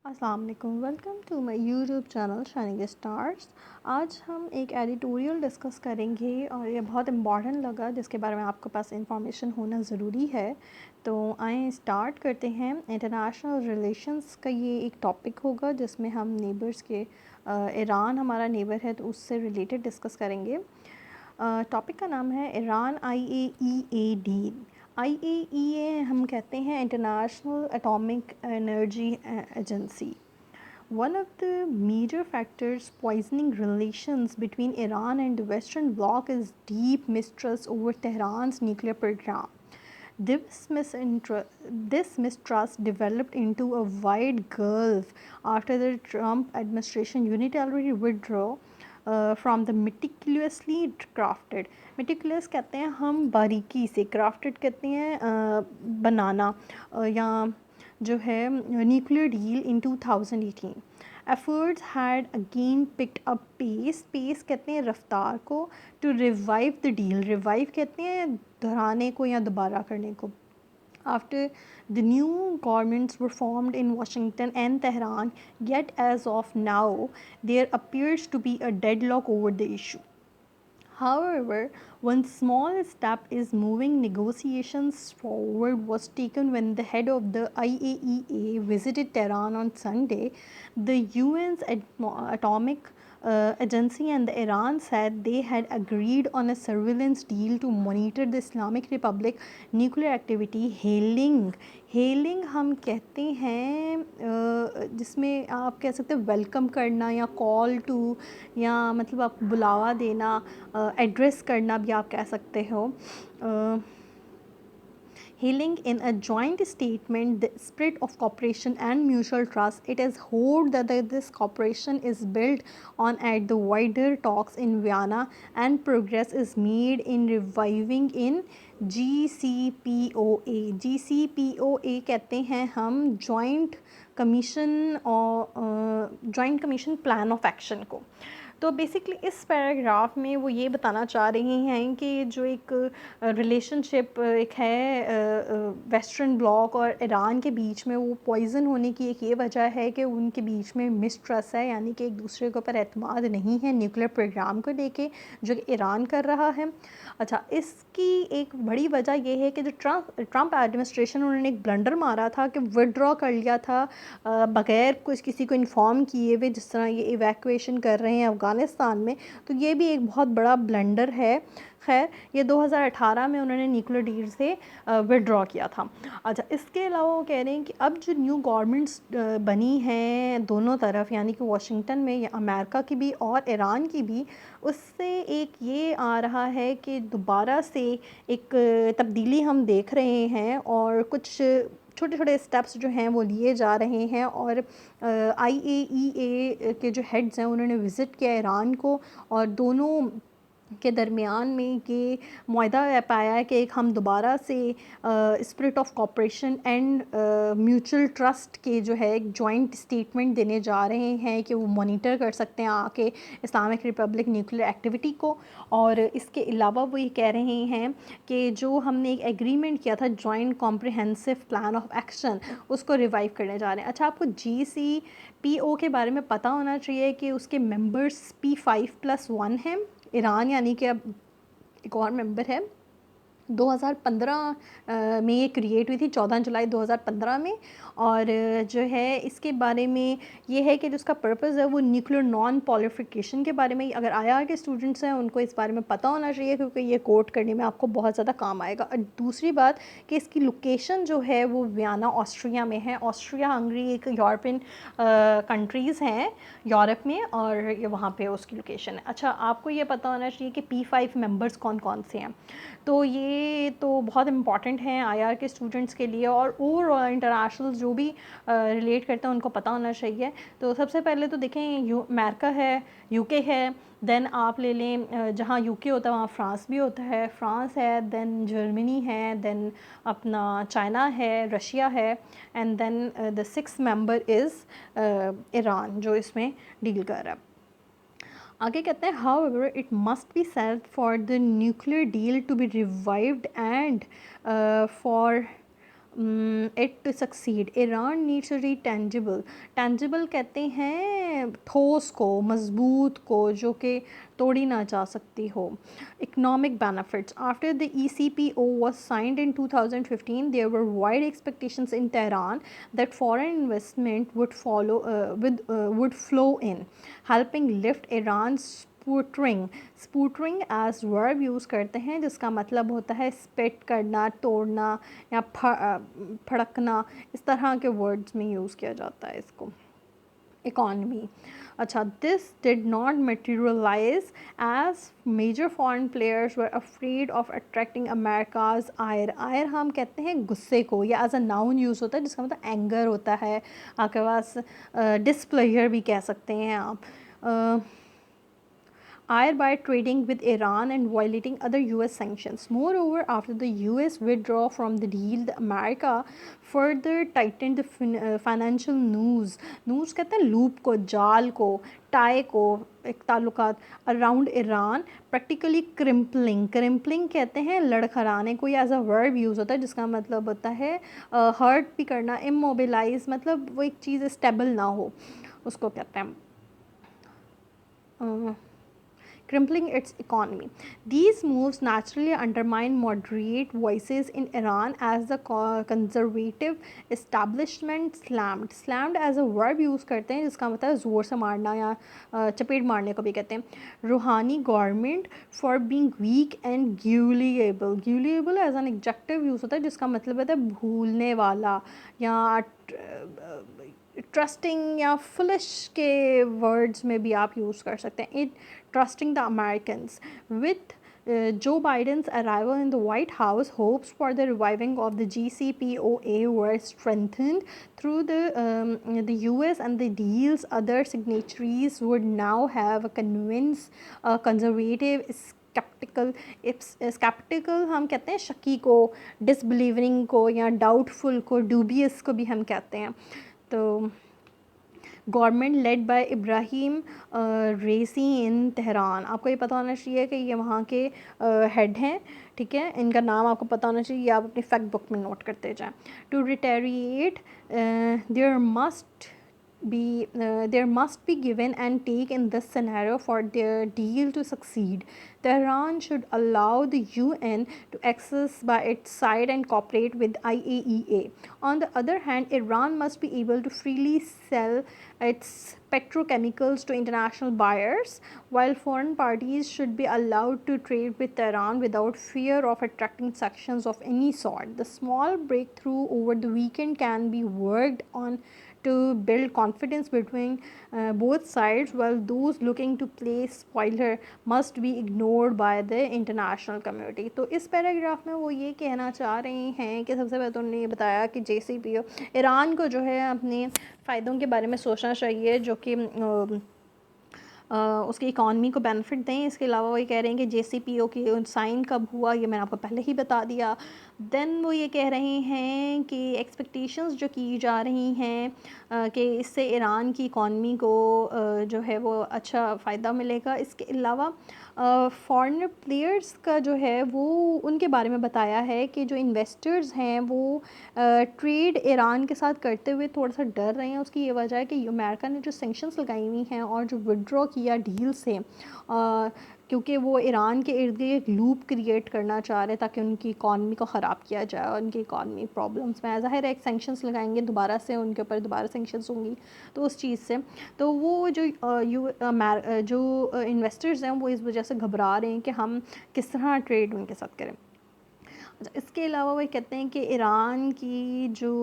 السلام علیکم، welcome to my YouTube channel Shining Stars. آج ہم ایک ایڈیٹوریل ڈسکس کریں گے اور یہ بہت امپورٹنٹ لگا جس کے بارے میں آپ کے پاس انفارمیشن ہونا ضروری ہے۔ تو آئیں اسٹارٹ کرتے ہیں۔ انٹرنیشنل ریلیشنز کا یہ ایک ٹاپک ہوگا جس میں ہم نیبرز کے ایران ہمارا نیبر ہے تو اس سے ریلیٹڈ ڈسکس کریں گے۔ ٹاپک کا نام ہے ایران IAEA ڈیل۔ IAEA ہم کہتے ہیں international atomic energy agency. One of the major factors poisoning relations between Iran and the Western Bloc is deep mistrust over Tehran's nuclear program. This mistrust developed into a wide gulf after the Trump administration unilaterally withdrew from the meticulously crafted. Meticulous کہتے ہیں ہم باریکی سے، crafted کہتے ہیں بنانا یا جو ہے nuclear deal in 2018. Efforts had again picked up pace کہتے ہیں رفتار کو، to revive the deal. revive کہتے ہیں دہرانے کو یا دوبارہ کرنے کو. After the new governments were formed in Washington and Tehran, yet as of now, there appears to be a deadlock over the issue. However, one small step is moving negotiations forward was taken when the head of the IAEA visited Tehran on Sunday. The UN's atomic agency and Iran said they had agreed on a surveillance deal to monitor the Islamic Republic nuclear activity. Healing ہم کہتے ہیں جس میں آپ کہہ سکتے ہیں welcome کرنا یا کال ٹو، یا مطلب آپ بلاوا دینا، ایڈریس کرنا بھی آپ کہہ سکتے ہو. Hailing in a joint statement the spirit of cooperation and mutual trust, it is hoped that this cooperation is built on at the wider talks in Vienna and progress is made in reviving in GCPOA. GCPOA کہتے ہیں ہم joint commission plan of action کو. تو basically اس paragraph میں وہ یہ بتانا چاہ رہی ہیں کہ جو ایک ریلیشن شپ ایک ہے ویسٹرن بلاک اور ایران کے بیچ میں، وہ پوائزن ہونے کی ایک یہ وجہ ہے کہ ان کے بیچ میں مسٹرسٹ ہے، یعنی کہ ایک دوسرے کے اوپر اعتماد نہیں ہے نیوکلیر پروگرام کو لے کے جو کہ ایران کر رہا ہے. اچھا، اس کی ایک بڑی وجہ یہ ہے کہ جو ٹرمپ ایڈمنسٹریشن انہوں نے ایک بلنڈر مارا تھا کہ وڈرا کر لیا تھا بغیر کسی کو انفارم کیے ہوئے، جس طرح یہ ایویکویشن کر رہے ہیں افغانستان میں. تو یہ بھی ایک بہت بڑا بلنڈر ہے. خیر، یہ 2018 میں انہوں نے نیوکلیر ڈیل سے وڈرا کیا تھا. اچھا، اس کے علاوہ وہ کہہ رہے ہیں کہ اب جو نیو گورنمنٹس بنی ہیں دونوں طرف، یعنی کہ واشنگٹن میں یا امریکہ کی بھی اور ایران کی بھی، اس سے ایک یہ آ رہا ہے کہ دوبارہ سے ایک تبدیلی ہم دیکھ رہے ہیں اور کچھ چھوٹے چھوٹے اسٹیپس جو ہیں وہ لیے جا رہے ہیں. اور IAEA کے جو ہیڈز ہیں انہوں نے وزٹ کیا ایران کو، اور دونوں کے درمیان میں یہ معاہدہ پایا ہے کہ ایک ہم دوبارہ سے spirit of cooperation and mutual trust کے جو ہے ایک جوائنٹ اسٹیٹمنٹ دینے جا رہے ہیں کہ وہ مانیٹر کر سکتے ہیں آ کے اسلامک ریپبلک نیوکلیر ایکٹیویٹی کو. اور اس کے علاوہ وہ یہ کہہ رہے ہیں کہ جو ہم نے ایک ایگریمنٹ کیا تھا joint comprehensive plan of action, اس کو ریوائیو کرنے جا رہے ہیں. اچھا، آپ کو GCPO کے بارے میں پتہ ہونا چاہیے کہ اس کے ممبرس P5+1 ہیں. ایران یعنی کہ اب ایک اور ممبر ہے. 2015 میں یہ کریٹ ہوئی تھی، 14 جولائی 2015 میں. اور جو ہے اس کے بارے میں یہ ہے کہ جو اس کا پرپز ہے وہ نیوکلیر نان پالیفیکیشن کے بارے میں. اگر IR کے اسٹوڈنٹس ہیں ان کو اس بارے میں پتہ ہونا چاہیے کیونکہ یہ کوٹ کرنے میں آپ کو بہت زیادہ کام آئے گا. اور دوسری بات کہ اس کی لوکیشن جو ہے وہ ویانا آسٹریا میں ہے. آسٹریا ہنگری ایک یورپین کنٹریز ہیں یورپ میں، اور یہ وہاں پہ اس کی لوکیشن ہے. اچھا، آپ کو یہ پتہ ہونا چاہیے کہ P5 ممبرس کون کون سے ہیں. تو یہ تو بہت امپورٹنٹ ہیں IR کے اسٹوڈنٹس کے لیے، اور انٹرنیشنل جو بھی ریلیٹ کرتے ہیں ان کو پتہ ہونا چاہیے. تو سب سے پہلے تو دیکھیں امریکہ ہے، UK ہے، دین آپ لے لیں جہاں UK ہوتا ہے وہاں فرانس بھی ہوتا ہے، فرانس ہے، دین جرمنی ہے، دین اپنا چائنا ہے، رشیا ہے، اینڈ دین دا 6th ممبر از ایران جو اس میں ڈیل کر رہا ہے. آگے کہتے ہیں however it must be said for the nuclear deal to be revived and for it to succeed. Iran needs to be tangible. Tangible کہتے ہیں ٹھوس کو, مضبوط کو, جو کہ توڑی نہ جا سکتی ہو. Economic benefits. After the ECPO was signed in 2015, there were wide expectations in Tehran that foreign investment would flow in, helping lift Iran's sputtering as verb use کرتے ہیں جس کا مطلب ہوتا ہے اسپٹ کرنا, توڑنا یا پھڑکنا, اس طرح کے ورڈز میں یوز کیا جاتا ہے اس کو. اکانومی. اچھا, this did not materialise as major foreign players were afraid of attracting America's ire. Ire ہم کہتے ہیں غصے کو, یا ایز اے ناؤن یوز ہوتا ہے جس کا مطلب اینگر ہوتا ہے. آپ کے پاس ڈسپلیئر بھی کہہ سکتے ہیں آپ. Ire by trading with Iran and violating other US sanctions. Moreover, after the US withdrawal from the deal, America further tightened the financial noose. Noose کہتے ہیں لوپ کو, جال کو, ٹائی کو, ایک تعلقات around Iran, practically crimpling. Crimpling کہتے ہیں لڑکھڑانے کو, یا ایز اے ورب یوز ہوتا ہے جس کا مطلب ہوتا ہے ہرٹ بھی کرنا, immobilize مطلب وہ ایک چیز اسٹیبل نہ ہو, اس کو کہتے ہیں crimpling its economy. These moves naturally undermine moderate voices in Iran as the conservative establishment slammed. Slammed as a verb use کرتے ہیں جس کا مطلب زور سے مارنا یا چپیٹ مارنے کو بھی کہتے ہیں. روحانی government for being weak and gullible. Gullible as an adjective use ہوتا ہے جس کا مطلب ہوتا ہے بھولنے والا یا ٹرسٹنگ یا فلش کے ورڈز میں بھی آپ یوز کر سکتے ہیں. Trusting the Americans. With Joe Biden's arrival in the White House, hopes for the reviving of the JCPOA were strengthened through the US and the deal's other signatories would now have convinced conservative skeptical ہم کہتے ہیں شکی کو, disbelieving کو, یا doubtful کو, dubious کو بھی ہم کہتے ہیں. تو government led by Ebrahim Raisi in Tehran. آپ کو یہ پتہ ہونا چاہیے کہ یہ وہاں کے ہیڈ ہیں, ٹھیک ہے, ان کا نام آپ کو پتہ ہونا چاہیے, آپ اپنی فیکٹ بک میں نوٹ کرتے جائیں. To reiterate there must be give and take in this scenario for their deal to succeed. Tehran should allow the UN to access by its side and cooperate with IAEA. On the other hand, Iran must be able to freely sell its petrochemicals to international buyers, while foreign parties should be allowed to trade with Tehran without fear of attracting sanctions of any sort. The small breakthrough over the weekend can be worked on to build confidence between both sides, while those looking to play spoiler must be ignored by the international community. تو اس paragraph میں وہ یہ کہنا چاہ رہے ہیں کہ سب سے پہلے تو انہوں نے یہ بتایا کہ JCPO ایران کو جو ہے اپنے فائدوں کے بارے میں سوچنا چاہیے جو کہ اس کی اکانومی کو بینیفٹ دیں. اس کے علاوہ وہ یہ کہہ رہے ہیں کہ JCPO کی سائن کب ہوا یہ میں نے آپ کو پہلے ہی بتا دیا. دین وہ یہ کہہ رہے ہیں کہ ایکسپیکٹیشنز جو کی جا رہی ہیں کہ اس سے ایران کی اکانومی کو جو ہے وہ اچھا فائدہ ملے گا. اس کے علاوہ فارنر پلیئرز کا جو ہے وہ ان کے بارے میں بتایا ہے کہ جو انویسٹرز ہیں وہ ٹریڈ ایران کے ساتھ کرتے ہوئے تھوڑا سا ڈر رہے ہیں. اس کی یہ وجہ ہے کہ امریکہ نے جو سینکشنز لگائی ہوئی ہیں اور جو وڈرا کیا ڈیل سے, کیونکہ وہ ایران کے ارد گرد ایک لوپ کریٹ کرنا چاہ رہے تاکہ ان کی اکانومی کو خراب کیا جائے اور ان کی اکانومی پرابلمس میں ظاہر ہے ایک سینکشنز لگائیں گے دوبارہ سے ان کے اوپر دوبارہ سینکشنز ہوں گی تو اس چیز سے تو وہ جو انویسٹرز ہیں وہ اس وجہ سے گھبرا رہے ہیں کہ ہم کس طرح ٹریڈ ان کے ساتھ کریں. اس کے علاوہ وہ کہتے ہیں کہ ایران کی جو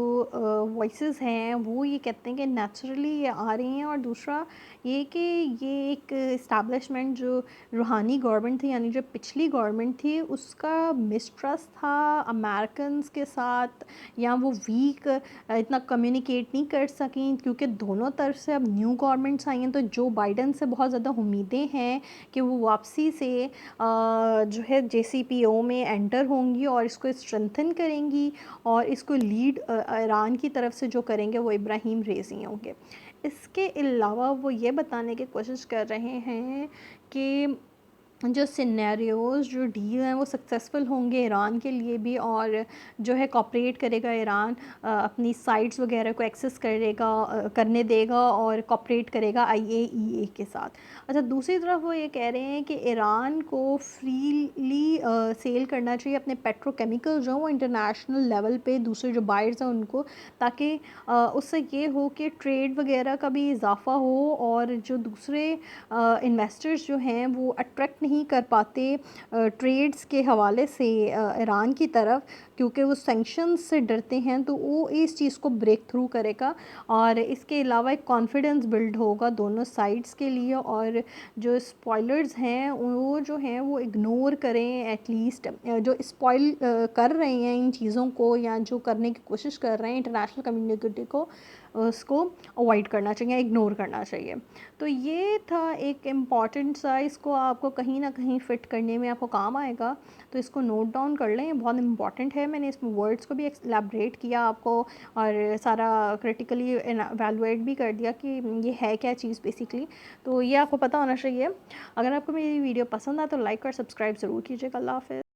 وائسز ہیں وہ یہ کہتے ہیں کہ نیچرلی یہ آ رہی ہیں, اور دوسرا یہ کہ یہ ایک اسٹیبلشمنٹ جو روحانی گورنمنٹ تھی یعنی جو پچھلی گورنمنٹ تھی اس کا مسٹرسٹ تھا امریکنز کے ساتھ, یا وہ ویک اتنا کمیونیکیٹ نہیں کر سکیں کیونکہ دونوں طرف سے اب نیو گورنمنٹس آئی ہیں. تو جو بائیڈن سے بہت زیادہ امیدیں ہیں کہ وہ واپسی سے جو ہے JCPO میں انٹر ہوں گی اور اس کو اسٹرینتھن کریں گی, اور اس کو لیڈ ایران کی طرف سے جو کریں گے وہ ابراہیم ریسی ہوں گے. اس کے علاوہ وہ یہ بتانے کی کوشش کر رہے ہیں کہ جو سینیریوز جو ڈیل ہیں وہ سکسیزفل ہوں گے ایران کے لیے بھی، اور جو ہے کوپریٹ کرے گا ایران، اپنی سائٹس وغیرہ کو ایکسیس کرنے دے گا اور کوپریٹ کرے گا IAEA کے ساتھ۔ اچھا، دوسری طرف وہ یہ کہہ رہے ہیں کہ ایران کو فریلی سیل کرنا چاہیے اپنے پیٹرو کیمیکل جو وہ انٹرنیشنل لیول پہ دوسرے جو بائرز ہیں ان کو، تاکہ اس سے یہ ہو کہ ٹریڈ وغیرہ کا بھی اضافہ ہو، اور جو دوسرے انویسٹرز جو ہیں وہ اٹریکٹ نہیں کر پاتے ٹریڈز کے حوالے سے ایران کی طرف، کیونکہ وہ سینکشنز سے ڈرتے ہیں، تو وہ اس چیز کو بریک تھرو کرے گا، اور اس کے علاوہ ایک کانفیڈنس بلڈ ہوگا دونوں سائڈز کے لیے، اور جو اسپوائلرز ہیں وہ جو ہیں وہ اگنور کریں ایٹ لیسٹ، جو اسپوائل کر رہے ہیں ان چیزوں کو یا جو کرنے کی کوشش کر رہے ہیں انٹرنیشنل کمیونٹی کو، اس کو اوائڈ کرنا چاہیے، اگنور کرنا چاہیے۔ تو یہ تھا ایک امپورٹنٹ سا، اس کو آپ کو کہیں نہ کہیں فٹ کرنے میں آپ کو کام آئے گا، تو اس کو نوٹ ڈاؤن کر لیں، بہت امپورٹنٹ ہے۔ میں نے اس میں ورڈز کو بھی ایلیبریٹ کیا آپ کو، اور سارا کریٹیکلی ایویلویٹ بھی کر دیا کہ یہ ہے کیا چیز بیسیکلی، تو یہ آپ کو پتہ ہونا چاہیے۔ اگر آپ کو میری ویڈیو پسند آئے تو لائک اور سبسکرائب ضرور کیجیے گا۔ اللہ حافظ۔